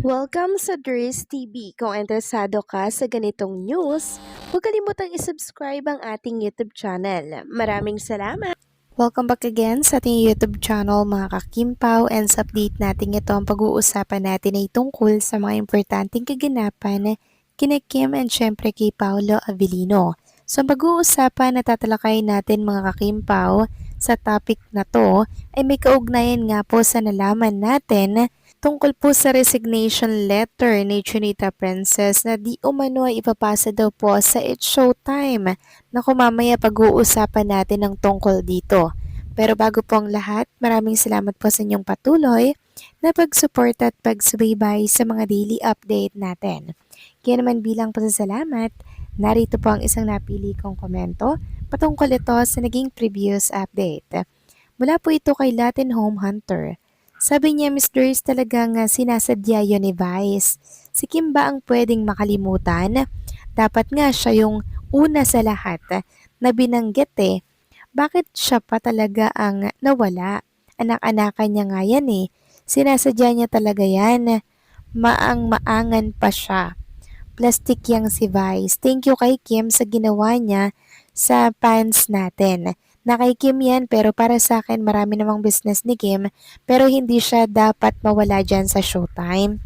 Welcome sa Dries TV. Kung interesado ka sa ganitong news, huwag kalimutang isubscribe ang ating YouTube channel. Maraming salamat! Welcome back again sa ating YouTube channel mga kakimpaw, and sa update natin ito ang pag-uusapan natin ay tungkol sa mga importanteng kaganapan kina Kim and syempre kay Paolo Avellino. So ang pag-uusapan na tatalakay natin mga kakimpaw sa topic na to ay may kaugnayan nga po sa nalaman natin tungkol po sa resignation letter ni Chinita Princess na di umano ay ipapasa daw po sa It's Showtime. Naku, mamaya pag-uusapan natin ang tungkol dito. Pero bago po ang lahat, maraming salamat po sa inyong patuloy na pag-support at pagsubaybay sa mga daily update natin. Kaya naman bilang pasasalamat, narito po ang isang napili kong komento patungkol ito sa naging previous update. Mula po ito kay Latin Home Hunter. Sabi niya, Miss Doris, talagang sinasadya yun ni Vice. Si Kim ba ang pwedeng makalimutan? Dapat nga siya yung una sa lahat na binanggit eh. Bakit siya pa talaga ang nawala? Anak-anakan niya nga yan eh. Sinasadya niya talaga yan. Maang-maangan pa siya. Plastic yang si Vice. Thank you kay Kim sa ginawa niya sa fans natin. Na kay Kim yan, pero para sa akin marami namang business ni Kim, pero hindi siya dapat mawala dyan sa Showtime.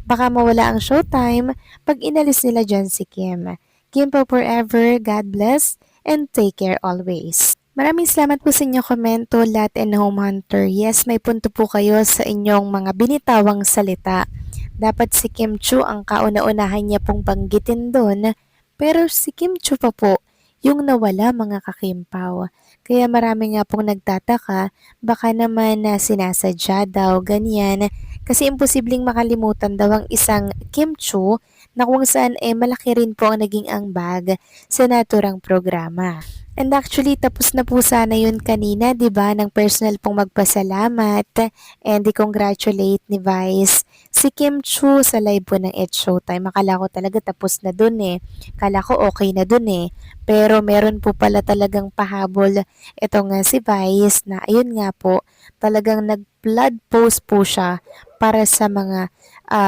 Baka mawala ang Showtime pag inalis nila dyan si Kim. Kim po forever, God bless, and take care always. Maraming salamat po sa inyong komento, Lat and Home Hunter. Yes, may punto po kayo sa inyong mga binitawang salita. Dapat si Kim Chu ang kauna-unahan niya pong banggitin doon, pero si Kim Chu pa po yung nawala mga kakimpaw. Kaya marami nga pong nagtataka, baka naman na sinasadya daw, ganyan. Kasi imposibleng makalimutan daw ang isang Kim Chu na kung saan malaki rin po ang naging ambag sa naturang programa. And actually, tapos na po sana yun kanina, di ba, ng personal pong magpasalamat and i-congratulate ni Vice si Kim Chu sa live po ng It's Showtime. Akala ko talaga tapos na dun eh. Akala ko okay na dun eh. Pero meron po pala talagang pahabol itong si Vice na ayun nga po, talagang nag-blood post po siya para sa mga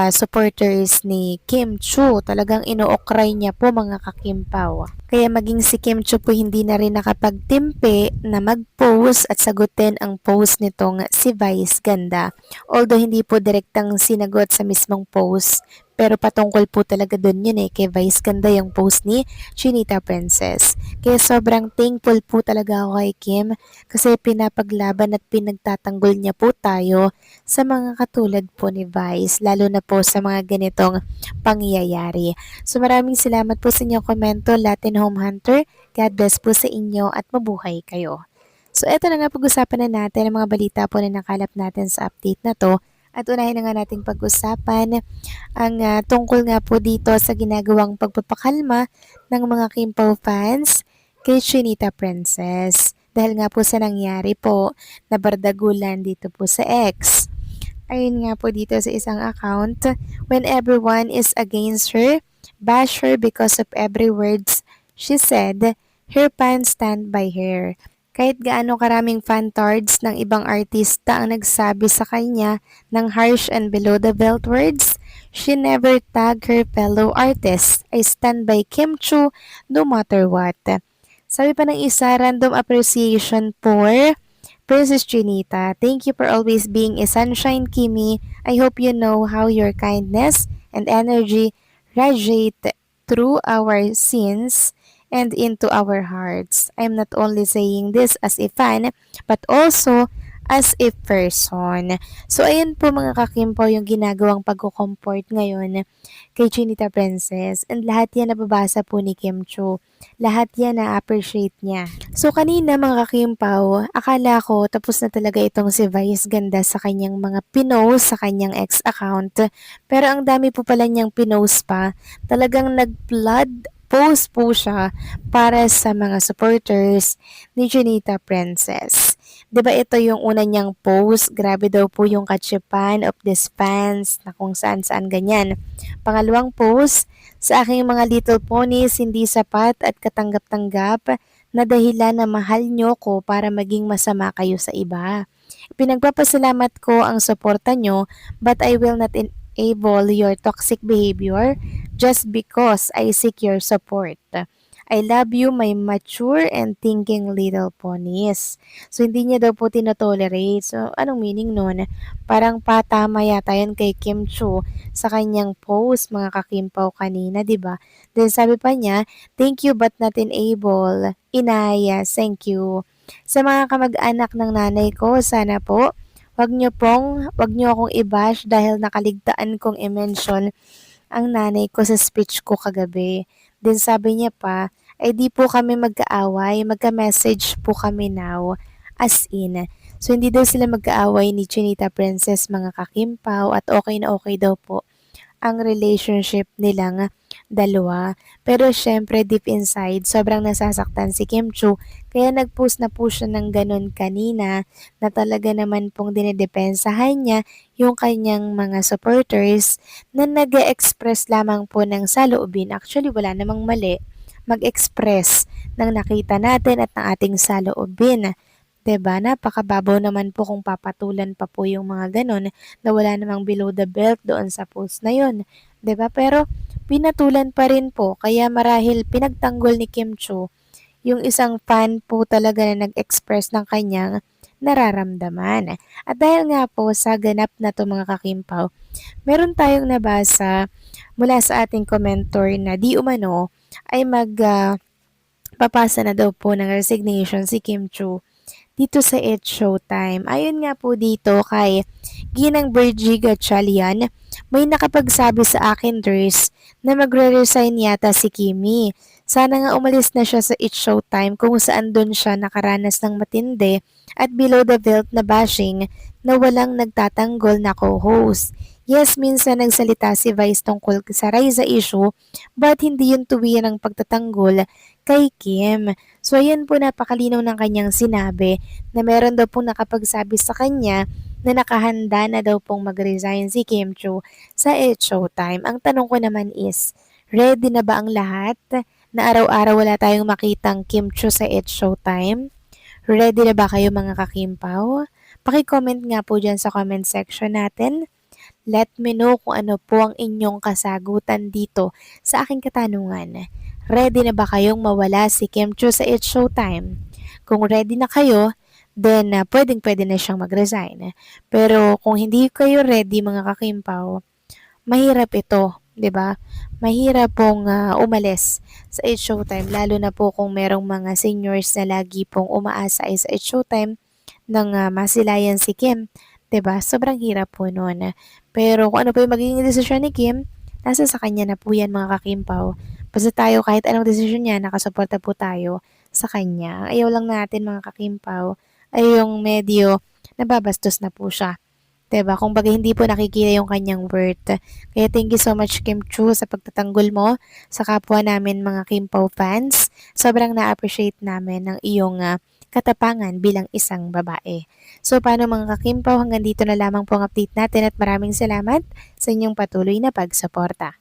supporters ni Kim Chu. Talagang inookray niya po mga kakimpaw. Kaya maging si Kim Chu po hindi na rin nakapagtimpi na mag-post at sagutin ang post nitong si Vice Ganda. Although hindi po direktang sinagot sa mismong post, pero patungkol po talaga dun yun eh, kay Vice Ganda yung post ni Chinita Princess. Kaya sobrang thankful po talaga ako kay Kim kasi pinapaglaban at pinagtatanggol niya po tayo sa mga katulad po ni Vice, lalo na po sa mga ganitong pangyayari. So maraming salamat po sa inyong komento, Latin Home Hunter. God bless po sa inyo at mabuhay kayo. So eto na nga, pag-usapan na natin ang mga balita po na nakalap natin sa update na to. At unahin na nga nating pag-usapan ang tungkol nga po dito sa ginagawang pagpapakalma ng mga Kimpaw fans kay Chinita Princess. Dahil nga po sa nangyari po na bardagulan dito po sa X. Ayun nga po dito sa isang account, when everyone is against her, bash her because of every words she said, her fans stand by her. Kahit gaano karaming fantards ng ibang artista ang nagsabi sa kanya ng harsh and below the belt words, she never tag her fellow artists. I stand by Kim Chu no matter what. Sabi pa ng isa, random appreciation for Princess Chinita. Thank you for always being a sunshine, Kimi. I hope you know how your kindness and energy radiate through our scenes and into our hearts. I'm not only saying this as a fan, but also as a person. So, ayan po mga kakimpaw yung ginagawang pagko-comfort ngayon kay Chinita Princess. And lahat yan nababasa po ni Kim Chu. Lahat yan na-appreciate niya. So, kanina mga kakimpaw, akala ko tapos na talaga itong si Vice Ganda sa kanyang mga pinost sa kanyang ex account. Pero ang dami po pala niyang pinost pa. Talagang nag-blood post po siya para sa mga supporters ni Chinita Princess. 'Di ba ito yung una niyang post? Grabe daw po yung katsipan of these fans na kung saan-saan ganyan. Pangalawang post, sa aking mga little ponies, hindi sapat at katanggap-tanggap na dahilan na mahal nyo ko para maging masama kayo sa iba. Pinagpapasalamat ko ang suporta nyo, but I will not disable your toxic behavior just because I seek your support. I love you, my mature and thinking little ponies. So, hindi niya daw po tinotolerate. So, anong meaning nun? Parang patama yata yun kay Kim Chu sa kanyang post, mga kakimpaw kanina, di ba? Then sabi pa niya, thank you but not enable. Inaya, thank you. Sa mga kamag-anak ng nanay ko, sana po, wag niyo akong i-bash dahil nakaligtaan kong i-mention ang nanay ko sa speech ko kagabi. Then sabi niya pa, ay di po kami magkaaway, magka-message po kami now. As in, so hindi daw sila magkaaway ni Chinita Princess mga kakimpaw at okay daw po ang relationship nilang dalawa. Pero syempre deep inside, sobrang nasasaktan si Kim Chu kaya nag-post na po siya ng ganun kanina na talaga naman pong dinedepensahan niya yung kanyang mga supporters na nag express lamang po ng saloobin. Actually, wala namang mali mag-express ng nakita natin at ng ating saloobin. 'Di ba? Napakababaw naman po kung papatulan pa po yung mga ganon na wala namang below the belt doon sa post na yun. 'Di ba? Pero pinatulan pa rin po kaya marahil pinagtanggol ni Kim Chu yung isang fan po talaga na nag-express ng kanyang nararamdaman. At dahil nga po sa ganap na to mga kakimpaw, meron tayong nabasa mula sa ating commentor na di umano ay papasa na daw po ng resignation si Kim Chu dito sa It's Showtime. Ayon nga po dito kay Ginang Bergie Gatchalian, may nakapagsabi sa akin, Dres, na magre-resign yata si Kimi. Sana nga umalis na siya sa It's Showtime kung saan doon siya nakaranas ng matindi at below the belt na bashing na walang nagtatanggol na co-host. Yes, minsan nagsalita si Vice tungkol sa Raisa issue, but hindi yun tuwiran ng pagtatanggol kay Kim. So ayan po napakalinaw ng kanyang sinabi na meron daw pong nakapagsabi sa kanya na nakahanda na daw pong mag-resign si Kim Chu sa It's Showtime. Ang tanong ko naman is, ready na ba ang lahat na araw-araw wala tayong makitang Kim Chu sa It's Showtime? Ready na ba kayo mga kakimpaw? Paki-comment nga po dyan sa comment section natin. Let me know kung ano po ang inyong kasagutan dito sa aking katanungan. Ready na ba kayong mawala si Kim Chu sa It's Showtime? Kung ready na kayo, then pwedeng-pwede na siyang mag-resign. Pero kung hindi kayo ready mga kakimpaw, mahirap ito, 'di ba? Mahirap pong umalis sa It's Showtime lalo na po kung merong mga seniors na lagi pong umaasa ay sa It's Showtime nang masilayan si Kim, 'di ba? Sobrang hirap po noon. Pero kung ano po yung magiging desisyon ni Kim, nasa sa kanya na po yan mga kakimpaw. Basta tayo kahit anong desisyon niya, nakasuporta po tayo sa kanya. Ang ayaw lang natin mga kakimpaw ay yung medyo nababastos na po siya. 'Di ba? Kumbaga hindi po nakikita yung kanyang worth. Kaya thank you so much Kim Chu sa pagtatanggol mo sa kapwa namin mga Kimpaw fans. Sobrang na-appreciate namin ng iyong katapangan bilang isang babae. So paano mga kakimpaw, hanggang dito na lamang po ang update natin at maraming salamat sa inyong patuloy na pagsuporta.